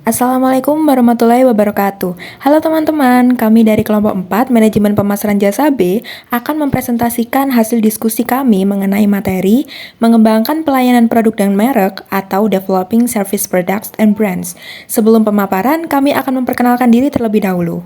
Assalamualaikum warahmatullahi wabarakatuh. Halo teman-teman, kami dari kelompok 4 Manajemen Pemasaran Jasa B akan mempresentasikan hasil diskusi kami mengenai materi mengembangkan pelayanan produk dan merek atau Developing Service Products and Brands. Sebelum pemaparan, kami akan memperkenalkan diri terlebih dahulu.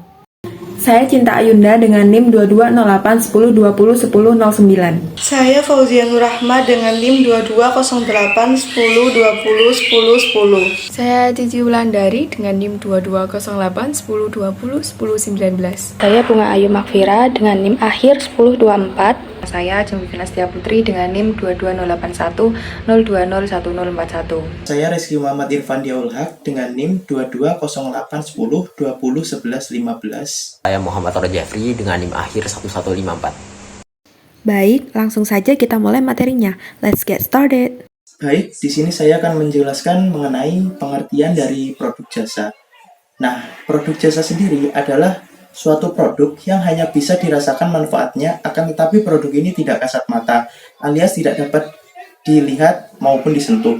Saya Cinta Ayunda dengan NIM 220810201009. Saya Fauzia Nurrahma dengan NIM 220810201010. Saya Cici Wulandari dengan NIM 220810201019. Saya Bunga Ayu Makfira dengan NIM akhir 1024. Saya Jemivina Setia Putri dengan NIM 220810201041. Saya Rizky Muhammad Irfan Diaul Haq dengan NIM 220810201115. Saya Muhammad Tora Jeffrey dengan NIM akhir 1154. Baik, langsung saja kita mulai materinya. Let's get started. Baik, di sini saya akan menjelaskan mengenai pengertian dari produk jasa. Nah, produk jasa sendiri adalah suatu produk yang hanya bisa dirasakan manfaatnya, akan tetapi produk ini tidak kasat mata, alias tidak dapat dilihat maupun disentuh.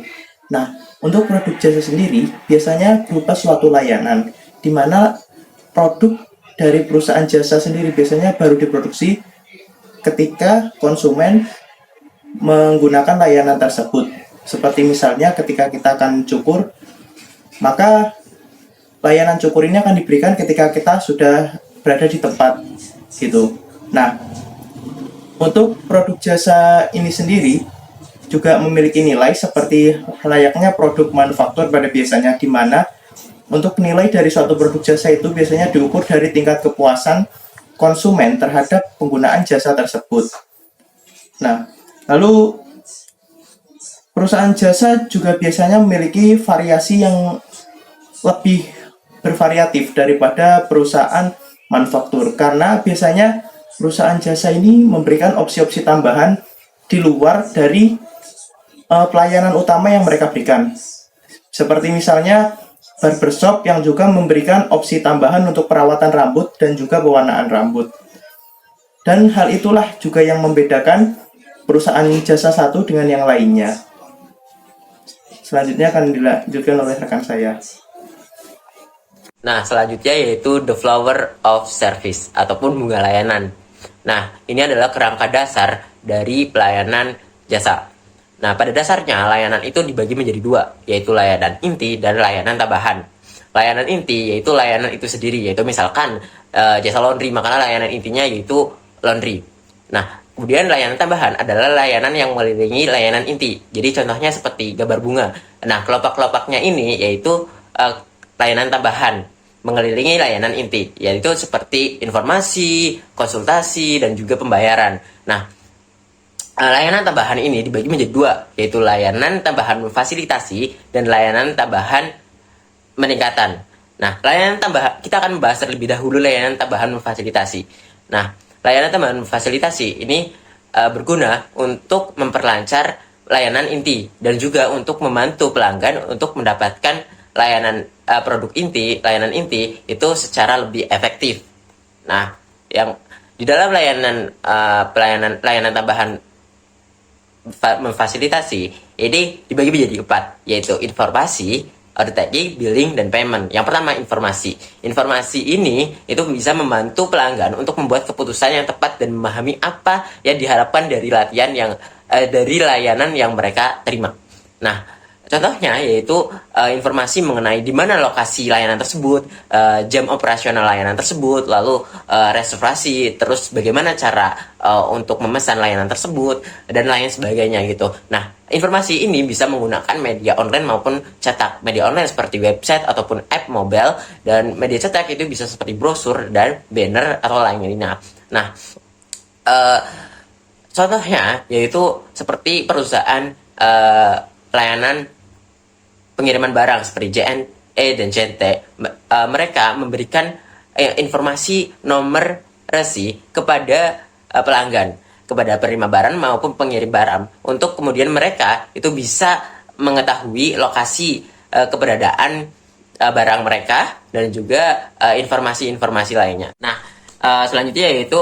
Nah, untuk produk jasa sendiri biasanya berupa suatu layanan, di mana produk dari perusahaan jasa sendiri biasanya baru diproduksi ketika konsumen menggunakan layanan tersebut. Seperti misalnya ketika kita akan cukur, maka layanan cukur ini akan diberikan ketika kita sudah berada di tempat gitu. Nah, untuk produk jasa ini sendiri juga memiliki nilai seperti layaknya produk manufaktur pada biasanya, di mana untuk nilai dari suatu produk jasa itu biasanya diukur dari tingkat kepuasan konsumen terhadap penggunaan jasa tersebut. Nah, lalu perusahaan jasa juga biasanya memiliki variasi yang lebih bervariatif daripada perusahaan manufaktur, karena biasanya perusahaan jasa ini memberikan opsi-opsi tambahan di luar dari pelayanan utama yang mereka berikan. Seperti misalnya barbershop yang juga memberikan opsi tambahan untuk perawatan rambut dan juga pewarnaan rambut. Dan hal itulah juga yang membedakan perusahaan jasa satu dengan yang lainnya. Selanjutnya akan dilanjutkan oleh rekan saya. Nah, selanjutnya yaitu the flower of service ataupun bunga layanan. Nah, ini adalah kerangka dasar dari pelayanan jasa. Nah, pada dasarnya layanan itu dibagi menjadi dua, yaitu layanan inti dan layanan tambahan. Layanan inti yaitu layanan itu sendiri, yaitu misalkan jasa laundry, maka layanan intinya yaitu laundry. Nah, kemudian layanan tambahan adalah layanan yang mengelilingi layanan inti. Jadi contohnya seperti gambar bunga. Nah, kelopak-kelopaknya ini yaitu layanan tambahan mengelilingi layanan inti, yaitu seperti informasi, konsultasi, dan juga pembayaran. Nah, layanan tambahan ini dibagi menjadi dua, yaitu layanan tambahan memfasilitasi dan layanan tambahan meningkatan. Nah, layanan tambahan, kita akan membahas terlebih dahulu layanan tambahan memfasilitasi. Nah, layanan tambahan memfasilitasi ini berguna untuk memperlancar layanan inti dan juga untuk membantu pelanggan untuk mendapatkan layanan produk inti, layanan inti itu secara lebih efektif. Nah, yang di dalam layanan tambahan memfasilitasi ini dibagi menjadi 4, yaitu informasi, order taking, billing, dan payment. Yang pertama, informasi. Informasi ini itu bisa membantu pelanggan untuk membuat keputusan yang tepat dan memahami apa yang diharapkan dari dari layanan yang mereka terima. Nah, contohnya yaitu informasi mengenai di mana lokasi layanan tersebut, jam operasional layanan tersebut, lalu reservasi, terus bagaimana cara untuk memesan layanan tersebut, dan lain sebagainya gitu. Nah, informasi ini bisa menggunakan media online maupun cetak. Media online seperti website ataupun app mobile, dan media cetak itu bisa seperti brosur dan banner atau lainnya. Nah, contohnya yaitu seperti perusahaan layanan pengiriman barang seperti JNE dan JNT. Mereka memberikan informasi nomor resi kepada pelanggan, kepada penerima barang maupun pengirim barang, untuk kemudian mereka itu bisa mengetahui lokasi keberadaan barang mereka dan juga informasi-informasi lainnya. Nah, selanjutnya yaitu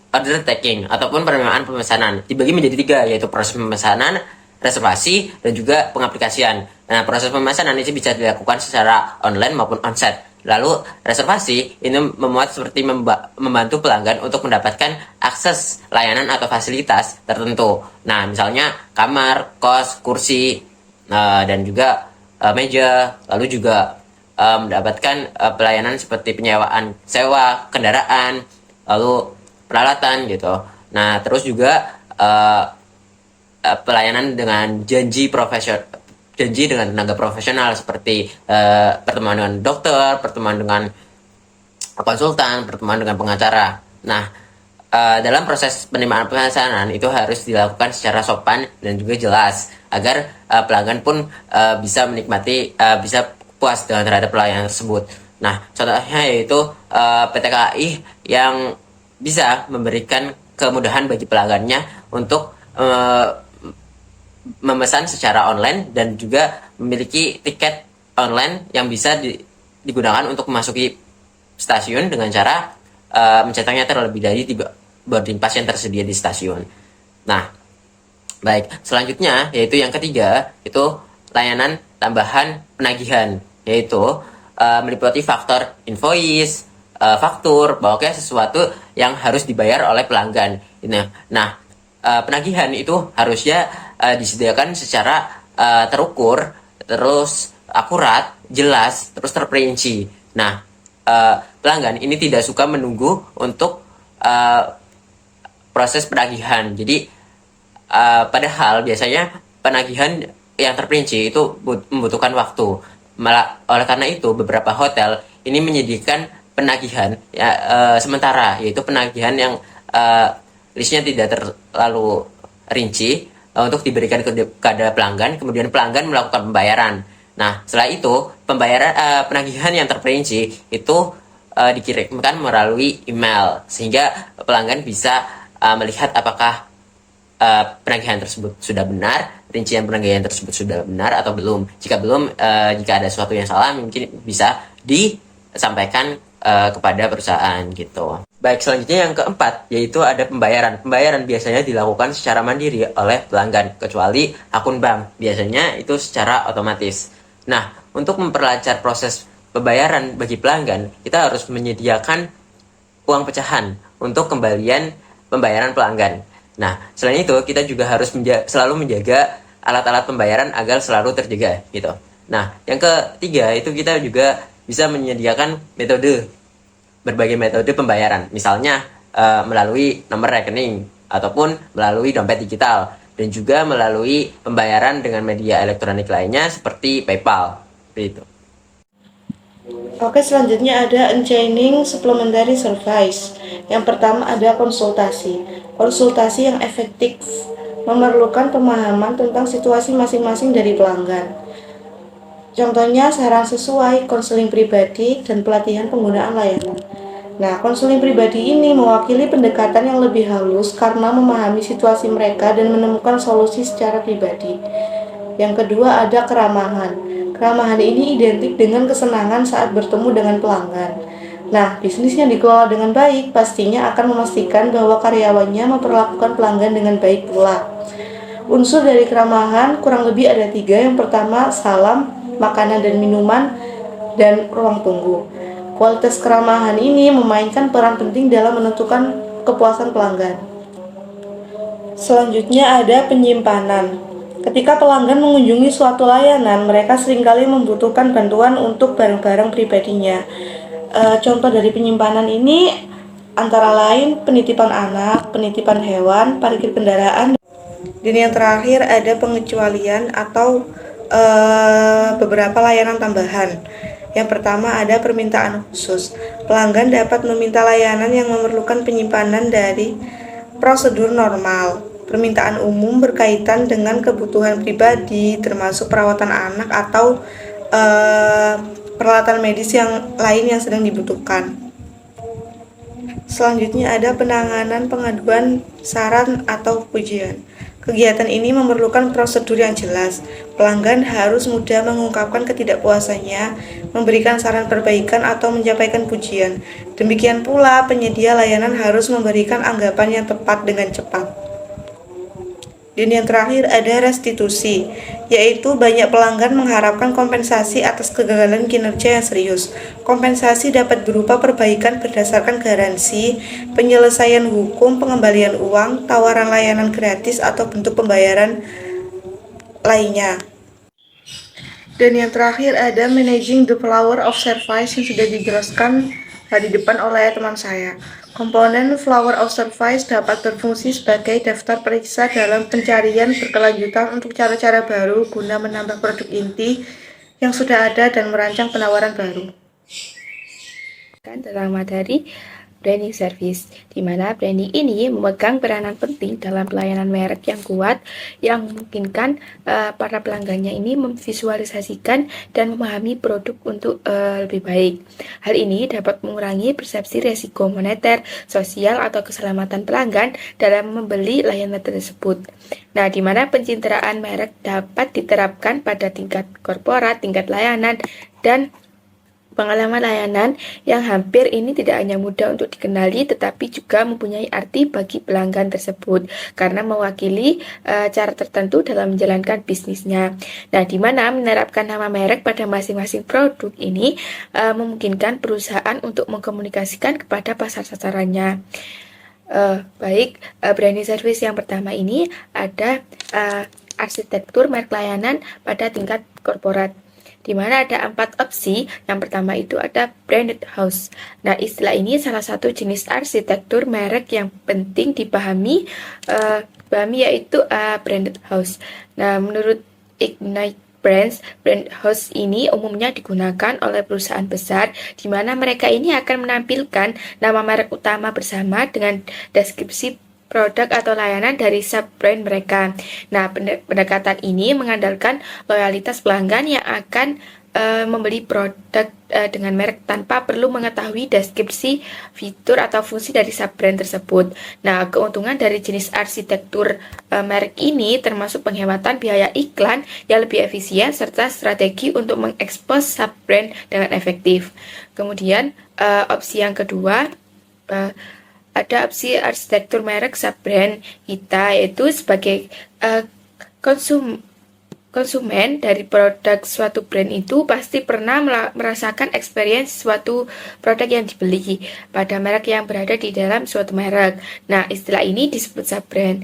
order taking ataupun penerimaan pemesanan. Dibagi menjadi 3, yaitu proses pemesanan, reservasi, dan juga pengaplikasian. Nah, proses pemesanan ini bisa dilakukan secara online maupun onsite. Lalu, reservasi ini memuat seperti membantu pelanggan untuk mendapatkan akses layanan atau fasilitas tertentu. Nah, misalnya kamar, kos, kursi, dan juga meja, lalu juga mendapatkan pelayanan seperti penyewaan sewa kendaraan, lalu peralatan gitu. Nah, terus juga pelayanan dengan janji dengan tenaga profesional seperti pertemuan dengan dokter, pertemuan dengan konsultan, pertemuan dengan pengacara. Nah, dalam proses penerimaan pemesanan itu harus dilakukan secara sopan dan juga jelas agar pelanggan pun bisa menikmati, bisa puas dengan terhadap pelayanan tersebut. Nah, contohnya yaitu PT KAI yang bisa memberikan kemudahan bagi pelanggannya untuk memesan secara online dan juga memiliki tiket online yang bisa digunakan untuk memasuki stasiun dengan cara mencetaknya terlebih dari boarding pass yang tersedia di stasiun. Nah, baik, selanjutnya yaitu yang ketiga, itu layanan tambahan penagihan, yaitu meliputi faktor invoice, faktur, bahwa sesuatu yang harus dibayar oleh pelanggan. Nah, penagihan itu harusnya disediakan secara terukur, terus akurat, jelas, terus terperinci. Nah, pelanggan ini tidak suka menunggu untuk proses penagihan. Jadi, padahal biasanya penagihan yang terperinci itu membutuhkan waktu. Oleh karena itu, beberapa hotel ini menyediakan penagihan sementara, yaitu penagihan yang listnya tidak terlalu rinci untuk diberikan kepada pelanggan, kemudian pelanggan melakukan pembayaran. Nah, setelah itu penagihan yang terperinci itu dikirimkan melalui email, sehingga pelanggan bisa melihat apakah penagihan tersebut sudah benar, rincian penagihan tersebut sudah benar atau belum. Jika belum, jika ada sesuatu yang salah, mungkin bisa disampaikan kepada perusahaan gitu. Baik, selanjutnya yang keempat, yaitu ada pembayaran. Pembayaran biasanya dilakukan secara mandiri oleh pelanggan, kecuali akun bank. Biasanya itu secara otomatis. Nah, untuk memperlancar proses pembayaran bagi pelanggan, kita harus menyediakan uang pecahan untuk kembalian pembayaran pelanggan. Nah, selain itu, kita juga harus selalu menjaga alat-alat pembayaran agar selalu terjaga gitu. Nah, yang ketiga itu kita juga bisa menyediakan berbagai metode pembayaran, misalnya melalui nomor rekening ataupun melalui dompet digital, dan juga melalui pembayaran dengan media elektronik lainnya seperti PayPal. Begitu. Oke, selanjutnya ada Enchaining Supplementary Service. Yang pertama ada konsultasi. Konsultasi yang efektif memerlukan pemahaman tentang situasi masing-masing dari pelanggan. Contohnya saran sesuai, konseling pribadi, dan pelatihan penggunaan layanan. Nah, konseling pribadi ini mewakili pendekatan yang lebih halus karena memahami situasi mereka dan menemukan solusi secara pribadi. Yang kedua ada keramahan. Keramahan ini identik dengan kesenangan saat bertemu dengan pelanggan. Nah, bisnis yang dikelola dengan baik pastinya akan memastikan bahwa karyawannya memperlakukan pelanggan dengan baik pula. Unsur dari keramahan kurang lebih ada 3. Yang pertama, salam, makanan dan minuman, dan ruang tunggu. Kualitas keramahan ini memainkan peran penting dalam menentukan kepuasan pelanggan. Selanjutnya ada penyimpanan. Ketika pelanggan mengunjungi suatu layanan, mereka seringkali membutuhkan bantuan untuk barang-barang pribadinya. Contoh dari penyimpanan ini antara lain penitipan anak, penitipan hewan, parkir kendaraan, dan yang terakhir ada pengecualian atau beberapa layanan tambahan. Yang pertama ada permintaan khusus. Pelanggan dapat meminta layanan yang memerlukan penyimpanan dari prosedur normal. Permintaan umum berkaitan dengan kebutuhan pribadi, termasuk perawatan anak atau peralatan medis yang lain yang sedang dibutuhkan. Selanjutnya ada penanganan pengaduan saran atau pujian. Kegiatan ini memerlukan prosedur yang jelas. Pelanggan harus mudah mengungkapkan ketidakpuasannya, memberikan saran perbaikan atau menyampaikan pujian. Demikian pula penyedia layanan harus memberikan anggapan yang tepat dengan cepat. Dan yang terakhir ada restitusi, yaitu banyak pelanggan mengharapkan kompensasi atas kegagalan kinerja yang serius. Kompensasi dapat berupa perbaikan berdasarkan garansi, penyelesaian hukum, pengembalian uang, tawaran layanan gratis, atau bentuk pembayaran lainnya. Dan yang terakhir ada managing the flower of service yang sudah dijelaskan di depan oleh teman saya. Komponen flower of service dapat berfungsi sebagai daftar periksa dalam pencarian berkelanjutan untuk cara-cara baru guna menambah produk inti yang sudah ada dan merancang penawaran baru. Tentang materi branding service, di mana branding ini memegang peranan penting dalam pelayanan merek yang kuat yang memungkinkan para pelanggannya ini memvisualisasikan dan memahami produk untuk lebih baik. Hal ini dapat mengurangi persepsi resiko moneter, sosial, atau keselamatan pelanggan dalam membeli layanan tersebut. Nah, di mana pencitraan merek dapat diterapkan pada tingkat korporat, tingkat layanan, dan pengalaman layanan yang hampir ini tidak hanya mudah untuk dikenali tetapi juga mempunyai arti bagi pelanggan tersebut karena mewakili cara tertentu dalam menjalankan bisnisnya. Nah, di mana menerapkan nama merek pada masing-masing produk ini memungkinkan perusahaan untuk mengkomunikasikan kepada pasar sasarannya. Branding service yang pertama ini ada arsitektur merek layanan pada tingkat korporat, di mana ada 4 opsi. Yang pertama itu ada branded house. Nah, istilah ini salah satu jenis arsitektur merek yang penting dipahami, yaitu branded house. Nah, menurut Ignite Brands, brand house ini umumnya digunakan oleh perusahaan besar, di mana mereka ini akan menampilkan nama merek utama bersama dengan deskripsi produk atau layanan dari sub-brand mereka. Nah, pendekatan ini mengandalkan loyalitas pelanggan yang akan membeli produk dengan merek tanpa perlu mengetahui deskripsi fitur atau fungsi dari sub-brand tersebut. Nah, keuntungan dari jenis arsitektur merek ini termasuk penghematan biaya iklan yang lebih efisien serta strategi untuk mengekspos sub-brand dengan efektif. Kemudian, opsi yang kedua, ada opsi arsitektur merek sub-brand kita, yaitu sebagai konsumen dari produk suatu brand itu pasti pernah merasakan experience suatu produk yang dibeli pada merek yang berada di dalam suatu merek. Nah, istilah ini disebut sub-brand.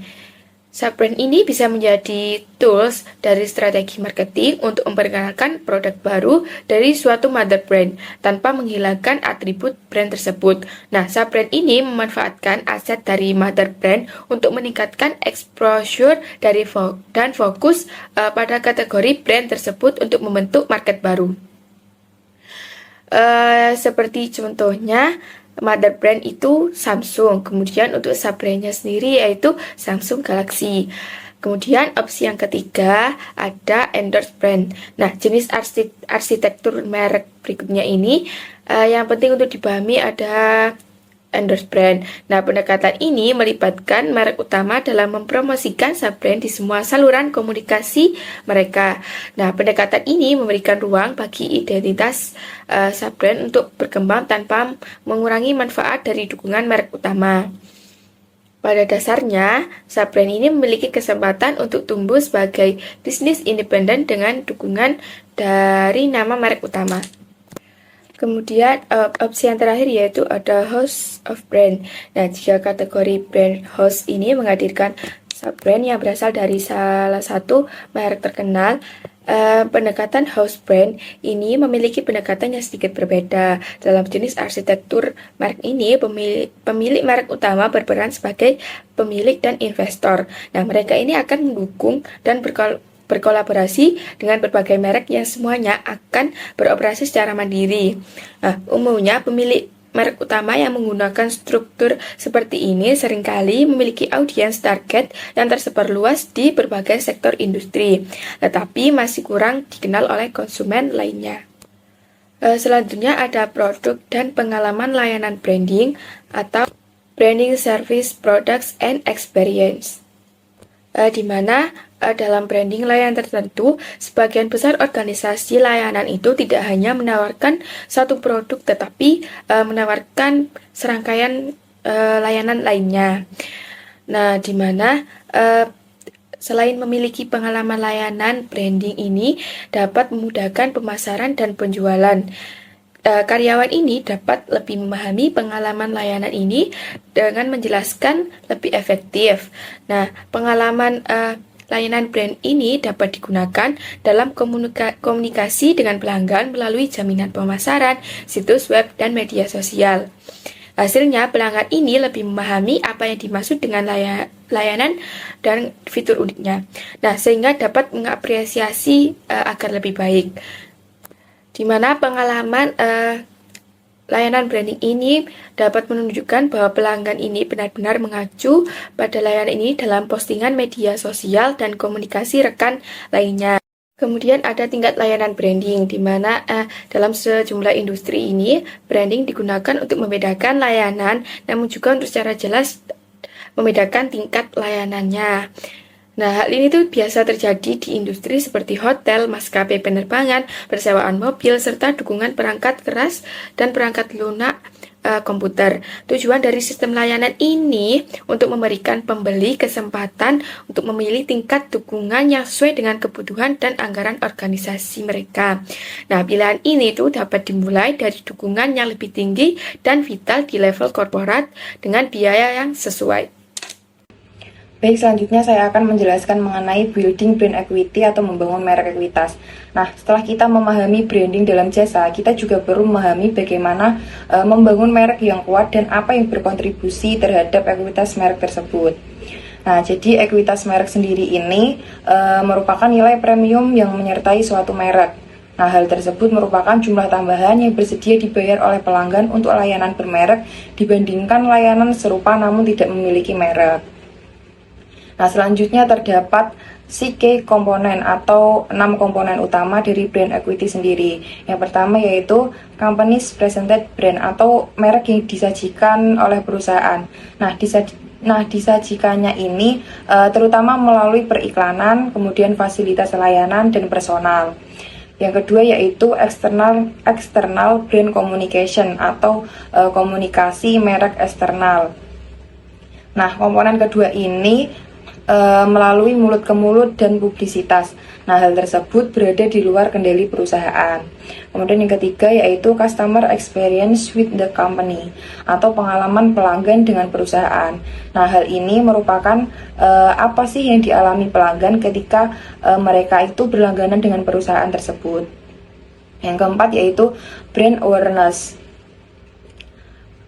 Sub-brand ini bisa menjadi tools dari strategi marketing untuk memperkenalkan produk baru dari suatu mother brand tanpa menghilangkan atribut brand tersebut. Nah, sub-brand ini memanfaatkan aset dari mother brand untuk meningkatkan exposure dan fokus pada kategori brand tersebut untuk membentuk market baru. Seperti contohnya, mother brand itu Samsung, kemudian untuk sub-brandnya sendiri yaitu Samsung Galaxy. Kemudian opsi yang ketiga ada endorse brand. Nah, jenis arsitektur merek berikutnya ini yang penting untuk dipahami ada endorse brand. Nah, pendekatan ini melibatkan merek utama dalam mempromosikan sub-brand di semua saluran komunikasi mereka. Nah, pendekatan ini memberikan ruang bagi identitas sub-brand untuk berkembang tanpa mengurangi manfaat dari dukungan merek utama. Pada dasarnya, sub-brand ini memiliki kesempatan untuk tumbuh sebagai bisnis independen dengan dukungan dari nama merek utama. Kemudian opsi yang terakhir yaitu ada house of brand. Nah, jika kategori brand house ini menghadirkan sub-brand yang berasal dari salah satu merek terkenal, pendekatan house brand ini memiliki pendekatan yang sedikit berbeda. Dalam jenis arsitektur merek ini, pemilik merek utama berperan sebagai pemilik dan investor. Nah, mereka ini akan mendukung dan berkolaborasi dengan berbagai merek yang semuanya akan beroperasi secara mandiri. Nah, umumnya pemilik merek utama yang menggunakan struktur seperti ini seringkali memiliki audiens target yang tersebar luas di berbagai sektor industri, tetapi masih kurang dikenal oleh konsumen lainnya. Selanjutnya ada produk dan pengalaman layanan branding atau branding service products and experience. Di mana dalam branding layanan tertentu, sebagian besar organisasi layanan itu tidak hanya menawarkan satu produk, tetapi menawarkan serangkaian layanan lainnya. Nah, di mana Selain memiliki pengalaman layanan, branding ini dapat memudahkan pemasaran dan penjualan. Karyawan ini dapat lebih memahami pengalaman layanan ini dengan menjelaskan lebih efektif. Nah, pengalaman layanan brand ini dapat digunakan dalam komunikasi dengan pelanggan melalui jaminan pemasaran, situs web, dan media sosial. Hasilnya, pelanggan ini lebih memahami apa yang dimaksud dengan layanan dan fitur uniknya. Nah, sehingga dapat mengapresiasi agar lebih baik. Di mana pengalaman layanan branding ini dapat menunjukkan bahwa pelanggan ini benar-benar mengacu pada layanan ini dalam postingan media sosial dan komunikasi rekan lainnya. Kemudian ada tingkat layanan branding, di mana dalam sejumlah industri ini, branding digunakan untuk membedakan layanan, namun juga untuk secara jelas membedakan tingkat layanannya. Nah, hal ini tuh biasa terjadi di industri seperti hotel, maskapai penerbangan, persewaan mobil, serta dukungan perangkat keras dan perangkat lunak komputer. Tujuan dari sistem layanan ini untuk memberikan pembeli kesempatan untuk memilih tingkat dukungan yang sesuai dengan kebutuhan dan anggaran organisasi mereka. Nah, pilihan ini tuh dapat dimulai dari dukungan yang lebih tinggi dan vital di level korporat dengan biaya yang sesuai. Baik, selanjutnya saya akan menjelaskan mengenai building brand equity atau membangun merek ekuitas. Nah, setelah kita memahami branding dalam jasa, kita juga perlu memahami bagaimana membangun merek yang kuat dan apa yang berkontribusi terhadap ekuitas merek tersebut. Nah, jadi ekuitas merek sendiri ini merupakan nilai premium yang menyertai suatu merek. Nah, hal tersebut merupakan jumlah tambahan yang bersedia dibayar oleh pelanggan untuk layanan bermerek dibandingkan layanan serupa namun tidak memiliki merek. Nah, selanjutnya terdapat 6 komponen atau 6 komponen utama dari brand equity sendiri. Yang pertama yaitu company's presented brand atau merek yang disajikan oleh perusahaan. Nah, disajikannya ini terutama melalui periklanan, kemudian fasilitas layanan dan personal. Yang kedua yaitu external brand communication atau komunikasi merek eksternal. Nah, komponen kedua ini melalui mulut ke mulut dan publisitas. Nah, hal tersebut berada di luar kendali perusahaan. Kemudian yang ketiga yaitu customer experience with the company atau pengalaman pelanggan dengan perusahaan. Nah, hal ini merupakan apa sih yang dialami pelanggan ketika mereka itu berlangganan dengan perusahaan tersebut. Yang keempat yaitu brand awareness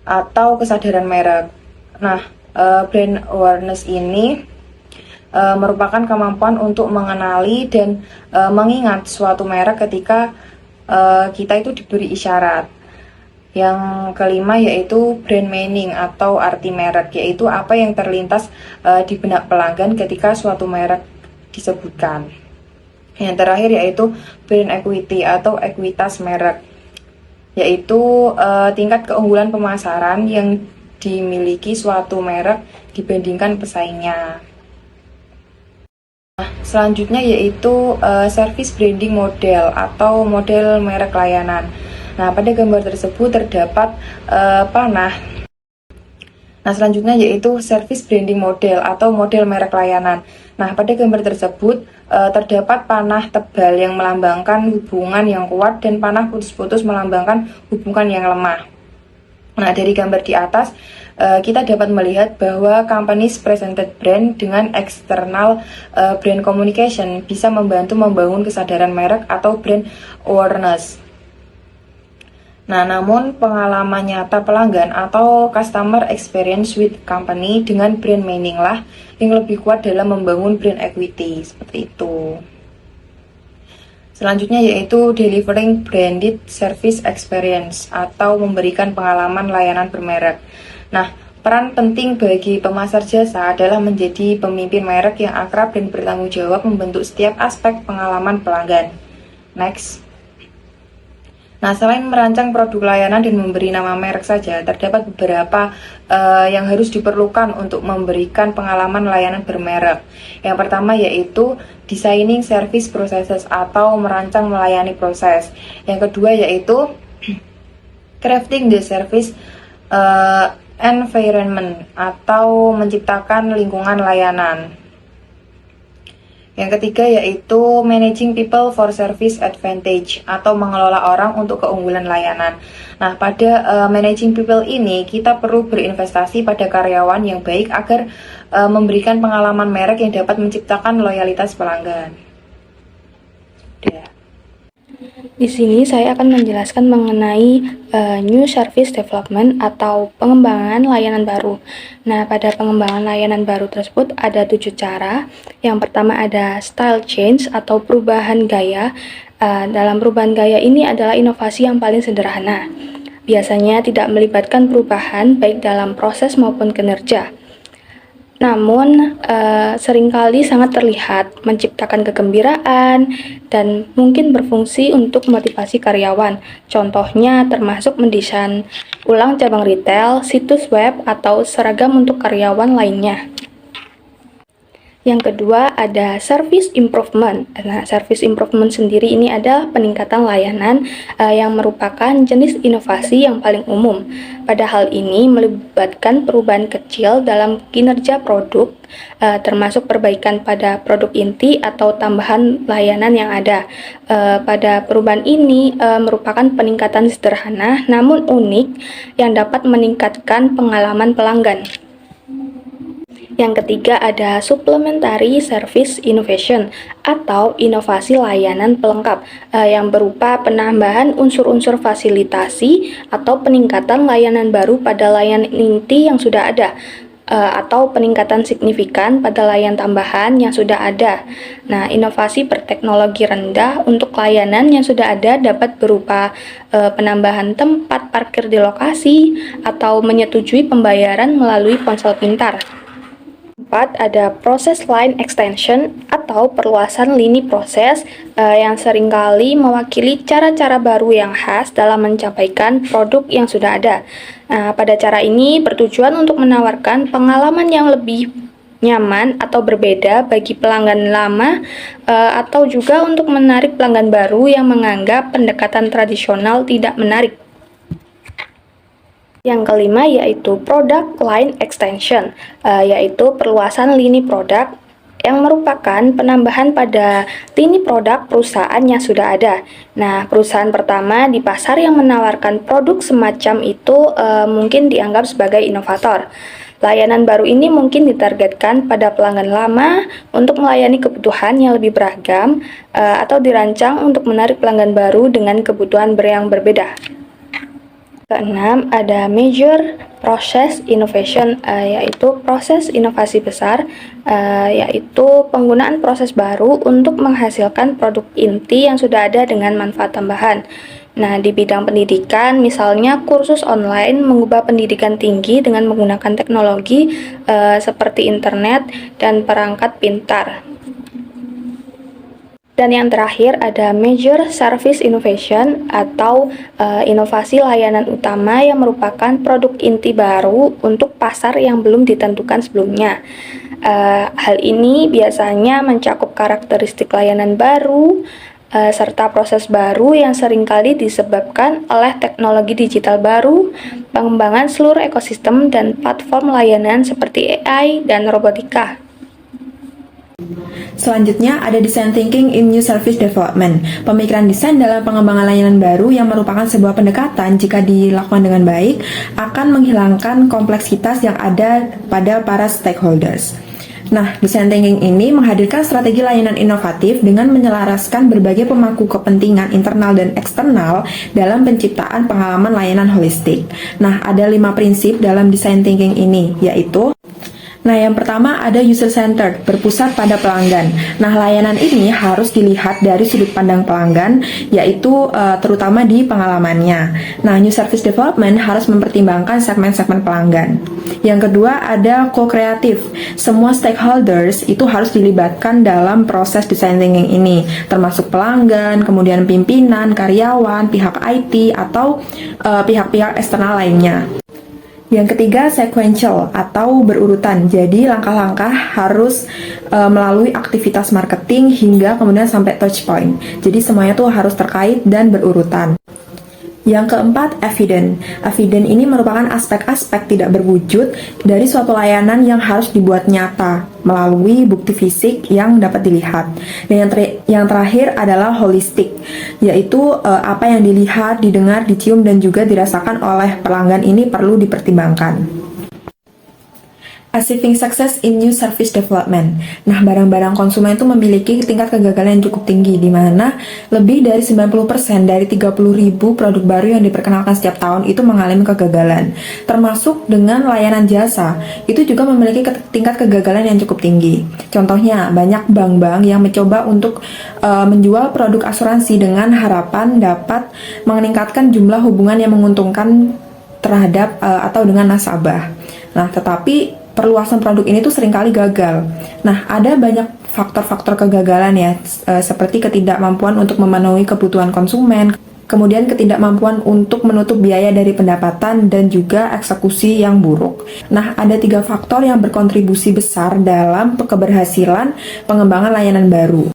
atau kesadaran merek. Nah, brand awareness ini merupakan kemampuan untuk mengenali dan mengingat suatu merek ketika kita itu diberi isyarat. Yang kelima yaitu brand meaning atau arti merek, yaitu apa yang terlintas di benak pelanggan ketika suatu merek disebutkan. Yang terakhir yaitu brand equity atau ekuitas merek, yaitu tingkat keunggulan pemasaran yang dimiliki suatu merek dibandingkan pesaingnya. Selanjutnya yaitu service branding model atau model merek layanan. Nah, pada gambar tersebut terdapat panah. Nah, selanjutnya yaitu service branding model atau model merek layanan. Nah, pada gambar tersebut terdapat panah tebal yang melambangkan hubungan yang kuat dan panah putus-putus melambangkan hubungan yang lemah. Nah, dari gambar di atas kita dapat melihat bahwa company's presented brand dengan external brand communication bisa membantu membangun kesadaran merek atau brand awareness. Nah, namun pengalaman nyata pelanggan atau customer experience with company dengan brand meaning lah yang lebih kuat dalam membangun brand equity, seperti itu. Selanjutnya yaitu delivering branded service experience atau memberikan pengalaman layanan bermerek. Nah, peran penting bagi pemasar jasa adalah menjadi pemimpin merek yang akrab dan bertanggung jawab membentuk setiap aspek pengalaman pelanggan. Next. Nah, selain merancang produk layanan dan memberi nama merek saja, terdapat beberapa yang harus diperlukan untuk memberikan pengalaman layanan bermerek. Yang pertama yaitu designing service processes atau merancang melayani proses. Yang kedua yaitu crafting the service environment atau menciptakan lingkungan layanan. Yang ketiga yaitu managing people for service advantage atau mengelola orang untuk keunggulan layanan. Nah, pada managing people ini kita perlu berinvestasi pada karyawan yang baik agar memberikan pengalaman merek yang dapat menciptakan loyalitas pelanggan. Di sini saya akan menjelaskan mengenai new service development atau pengembangan layanan baru. Nah, pada pengembangan layanan baru tersebut ada 7 cara. Yang pertama ada style change atau perubahan gaya. Dalam perubahan gaya ini adalah inovasi yang paling sederhana. Biasanya tidak melibatkan perubahan baik dalam proses maupun kinerja. Namun, seringkali sangat terlihat menciptakan kegembiraan dan mungkin berfungsi untuk motivasi karyawan. Contohnya termasuk mendesain ulang cabang retail, situs web, atau seragam untuk karyawan lainnya. Yang kedua ada service improvement. Nah, service improvement sendiri ini adalah peningkatan layanan yang merupakan jenis inovasi yang paling umum. Pada hal ini melibatkan perubahan kecil dalam kinerja produk, termasuk perbaikan pada produk inti atau tambahan layanan yang ada. Pada perubahan ini merupakan peningkatan sederhana namun unik yang dapat meningkatkan pengalaman pelanggan. Yang ketiga ada supplementary service innovation atau inovasi layanan pelengkap yang berupa penambahan unsur-unsur fasilitasi atau peningkatan layanan baru pada layanan inti yang sudah ada atau peningkatan signifikan pada layanan tambahan yang sudah ada. Nah, inovasi berteknologi rendah untuk layanan yang sudah ada dapat berupa penambahan tempat parkir di lokasi atau menyetujui pembayaran melalui ponsel pintar. 4. Ada proses line extension atau perluasan lini proses yang seringkali mewakili cara-cara baru yang khas dalam mencapaikan produk yang sudah ada. Pada cara ini bertujuan untuk menawarkan pengalaman yang lebih nyaman atau berbeda bagi pelanggan lama atau juga untuk menarik pelanggan baru yang menganggap pendekatan tradisional tidak menarik. Yang kelima yaitu product line extension, yaitu perluasan lini produk yang merupakan penambahan pada lini produk perusahaan yang sudah ada. Nah, perusahaan pertama di pasar yang menawarkan produk semacam itu mungkin dianggap sebagai inovator. Layanan baru ini mungkin ditargetkan pada pelanggan lama untuk melayani kebutuhan yang lebih beragam atau dirancang untuk menarik pelanggan baru dengan kebutuhan yang berbeda. Keenam, ada major process innovation, yaitu proses inovasi besar, yaitu penggunaan proses baru untuk menghasilkan produk inti yang sudah ada dengan manfaat tambahan. Nah, di bidang pendidikan, misalnya kursus online mengubah pendidikan tinggi dengan menggunakan teknologi seperti internet dan perangkat pintar. Dan yang terakhir ada major service innovation atau inovasi layanan utama yang merupakan produk inti baru untuk pasar yang belum ditentukan sebelumnya. Hal ini biasanya mencakup karakteristik layanan baru serta proses baru yang seringkali disebabkan oleh teknologi digital baru, pengembangan seluruh ekosistem dan platform layanan seperti AI dan robotika. Selanjutnya ada design thinking in new service development. Pemikiran desain dalam pengembangan layanan baru yang merupakan sebuah pendekatan jika dilakukan dengan baik akan menghilangkan kompleksitas yang ada pada para stakeholders. Nah, design thinking ini menghadirkan strategi layanan inovatif dengan menyelaraskan berbagai pemangku kepentingan internal dan eksternal dalam penciptaan pengalaman layanan holistik. Nah, ada 5 prinsip dalam design thinking ini, yaitu yang pertama ada user-centered, berpusat pada pelanggan. Nah, layanan ini harus dilihat dari sudut pandang pelanggan, yaitu terutama di pengalamannya. Nah, new service development harus mempertimbangkan segmen-segmen pelanggan. Yang kedua ada co-kreatif. Semua stakeholders itu harus dilibatkan dalam proses design thinking ini, termasuk pelanggan, kemudian pimpinan, karyawan, pihak IT, atau pihak-pihak eksternal lainnya. Yang ketiga, sequential atau berurutan. Jadi langkah-langkah harus melalui aktivitas marketing hingga kemudian sampai touch point. Jadi semuanya tuh harus terkait dan berurutan. Yang keempat, evident. Evident ini merupakan aspek-aspek tidak berwujud dari suatu layanan yang harus dibuat nyata melalui bukti fisik yang dapat dilihat. Dan yang terakhir adalah holistic, yaitu apa yang dilihat, didengar, dicium, dan juga dirasakan oleh pelanggan ini perlu dipertimbangkan. Achieving success in new service development. Nah, barang-barang konsumen itu memiliki tingkat kegagalan yang cukup tinggi, di mana lebih dari 90% dari 30.000 produk baru yang diperkenalkan setiap tahun itu mengalami kegagalan. Termasuk dengan layanan jasa, itu juga memiliki tingkat kegagalan yang cukup tinggi. Contohnya, banyak bank-bank yang mencoba untuk menjual produk asuransi dengan harapan dapat meningkatkan jumlah hubungan yang menguntungkan terhadap atau dengan nasabah. Nah, tetapi perluasan produk ini tuh seringkali gagal. Nah, ada banyak faktor-faktor kegagalan ya, seperti ketidakmampuan untuk memenuhi kebutuhan konsumen, kemudian ketidakmampuan untuk menutup biaya dari pendapatan, dan juga eksekusi yang buruk. Nah, ada 3 faktor yang berkontribusi besar dalam keberhasilan pengembangan layanan baru.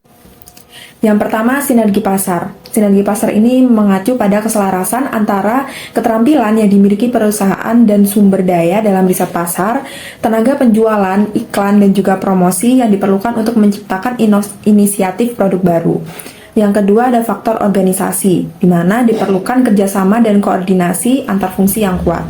Yang pertama, sinergi pasar. Sinergi pasar ini mengacu pada keselarasan antara keterampilan yang dimiliki perusahaan dan sumber daya dalam riset pasar, tenaga penjualan, iklan, dan juga promosi yang diperlukan untuk menciptakan inisiatif produk baru. Yang kedua ada faktor organisasi, di mana diperlukan kerjasama dan koordinasi antar fungsi yang kuat.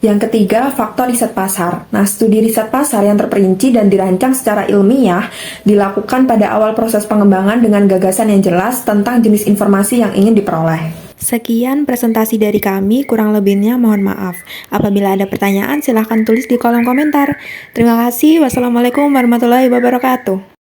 Yang ketiga, faktor riset pasar. Nah, studi riset pasar yang terperinci dan dirancang secara ilmiah dilakukan pada awal proses pengembangan dengan gagasan yang jelas tentang jenis informasi yang ingin diperoleh. Sekian presentasi dari kami, kurang lebihnya mohon maaf. Apabila ada pertanyaan, silahkan tulis di kolom komentar. Terima kasih. Wassalamualaikum warahmatullahi wabarakatuh.